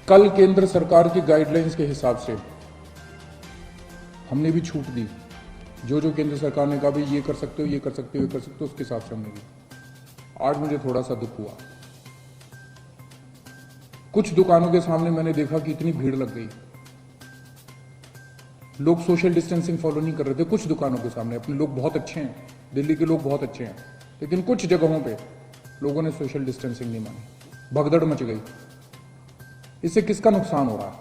कल केंद्र सरकार की गाइडलाइंस के हिसाब से हमने भी छूट दी। जो जो केंद्र सरकार ने कहा भाई ये कर सकते हो, ये कर सकते हो, ये कर सकते हो, उसके हिसाब से हमने दी। आज मुझे थोड़ा सा दुख हुआ। कुछ दुकानों के सामने मैंने देखा कि इतनी भीड़ लग गई, लोग सोशल डिस्टेंसिंग फॉलो नहीं कर रहे थे। कुछ दुकानों के सामने, अपने लोग बहुत अच्छे हैं, दिल्ली के लोग बहुत अच्छे हैं, लेकिन कुछ जगहों पे लोगों ने सोशल डिस्टेंसिंग नहीं मानी, भगदड़ मच गई। इससे किसका नुकसान हो रहा है?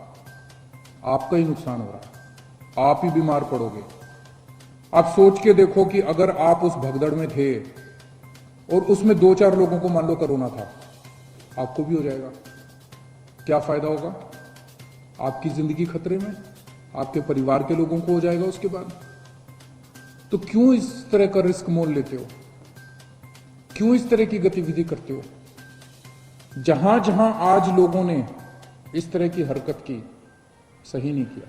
आपका ही नुकसान हो रहा है, आप ही बीमार पड़ोगे। आप सोच के देखो कि अगर आप उस भगदड़ में थे और उसमें 2-4 लोगों को मान लो कोरोना था, आपको भी हो जाएगा, क्या फायदा होगा? आपकी जिंदगी खतरे में, आपके परिवार के लोगों को हो जाएगा उसके बाद। तो क्यों इस तरह का रिस्क मोल लेते हो? क्यों इस तरह की गतिविधि करते हो? जहां जहां आज लोगों ने इस तरह की हरकत की, सही नहीं किया।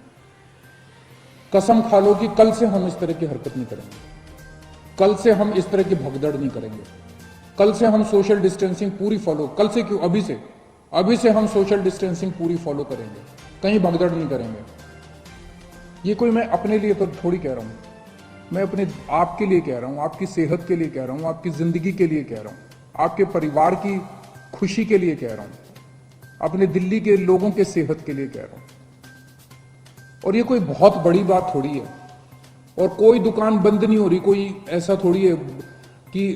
कसम खा लो कि कल से हम इस तरह की हरकत नहीं करेंगे, कल से हम इस तरह की भगदड़ नहीं करेंगे, कल से हम सोशल डिस्टेंसिंग पूरी फॉलो, कल से क्यों, अभी से हम सोशल डिस्टेंसिंग पूरी फॉलो करेंगे, कहीं भगदड़ नहीं करेंगे। ये कोई मैं अपने लिए तो थोड़ी कह रहा हूं, मैं अपने आपके लिए कह रहा हूं, आपकी सेहत के लिए कह रहा हूं, आपकी जिंदगी के लिए कह रहा हूं, आपके परिवार की खुशी के लिए कह रहा हूं, अपने दिल्ली के लोगों के सेहत के लिए कह रहा हूं। और ये कोई बहुत बड़ी बात थोड़ी है, और कोई दुकान बंद नहीं हो रही, कोई ऐसा थोड़ी है कि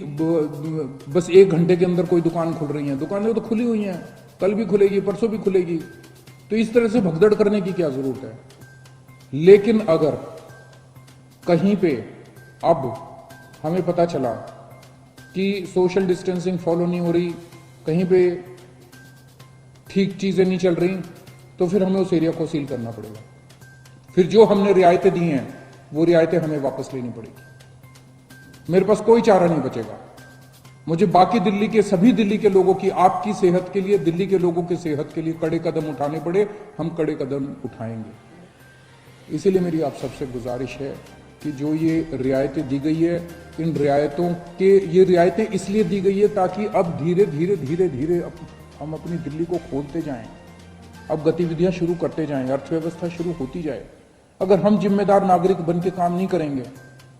बस 1 घंटे के अंदर कोई दुकान खुल रही है। दुकानें तो खुली हुई हैं, कल भी खुलेगी, परसों भी खुलेगी। तो इस तरह से भगदड़ करने की क्या जरूरत है? लेकिन अगर कहीं पे अब हमें पता चला कि सोशल डिस्टेंसिंग फॉलो नहीं हो रही, कहीं पे ठीक चीजें नहीं चल रही, तो फिर हमें उस एरिया को सील करना पड़ेगा। फिर जो हमने रियायतें दी हैं वो रियायतें हमें वापस लेनी पड़ेगी। मेरे पास कोई चारा नहीं बचेगा। मुझे बाकी दिल्ली के, सभी दिल्ली के लोगों की, आपकी सेहत के लिए, दिल्ली के लोगों की सेहत के लिए कड़े कदम उठाने पड़े, हम कड़े कदम उठाएंगे। इसीलिए मेरी आप सबसे गुजारिश है कि जो ये रियायतें दी गई है, इन रियायतों के, ये रियायतें इसलिए दी गई है ताकि अब धीरे धीरे धीरे धीरे हम अपनी दिल्ली को खोलते जाएं, अब गतिविधियां शुरू करते जाएं, अर्थव्यवस्था शुरू होती जाए। अगर हम जिम्मेदार नागरिक बन के काम नहीं करेंगे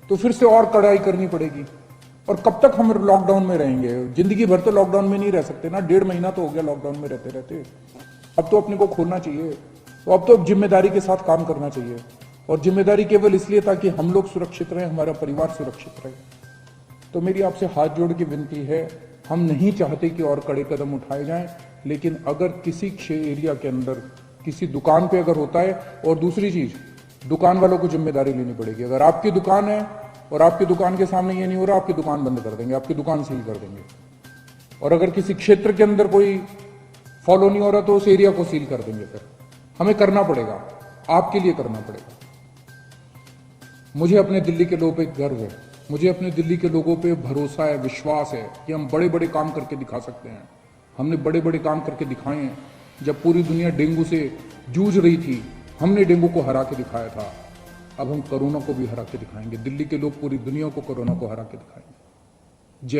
तो फिर से और कड़ाई करनी पड़ेगी। और कब तक हम लॉकडाउन में रहेंगे? जिंदगी भर तो लॉकडाउन में नहीं रह सकते ना। 1.5 महीना तो हो गया लॉकडाउन में रहते रहते। अब तो अपने को खोलना चाहिए, तो अब तो जिम्मेदारी के साथ काम करना चाहिए। और जिम्मेदारी केवल इसलिए ताकि हम लोग सुरक्षित रहें, हमारा परिवार सुरक्षित रहे। तो मेरी आपसे हाथ जोड़ के विनती है, हम नहीं चाहते कि और कड़े कदम उठाए जाएं, लेकिन अगर किसी एरिया के अंदर किसी दुकान पे अगर होता है, और दूसरी चीज, दुकान वालों को जिम्मेदारी लेनी पड़ेगी। अगर आपकी दुकान है और आपकी दुकान के सामने ये नहीं हो रहा, आपकी दुकान बंद कर देंगे, आपकी दुकान सील कर देंगे। और अगर किसी क्षेत्र के अंदर कोई फॉलो नहीं हो रहा तो उस एरिया को सील कर देंगे। फिर हमें करना पड़ेगा, आपके लिए करना पड़ेगा। मुझे अपने दिल्ली के लोगों पे गर्व है, मुझे अपने दिल्ली के लोगों पे भरोसा है, विश्वास है कि हम बड़े बड़े काम करके दिखा सकते हैं। हमने बड़े बड़े काम करके दिखाए हैं। जब पूरी दुनिया डेंगू से जूझ रही थी, हमने डेंगू को हरा के दिखाया था। अब हम कोरोना को भी हरा के दिखाएंगे। दिल्ली के लोग पूरी दुनिया को कोरोना को हरा के दिखाएंगे। जय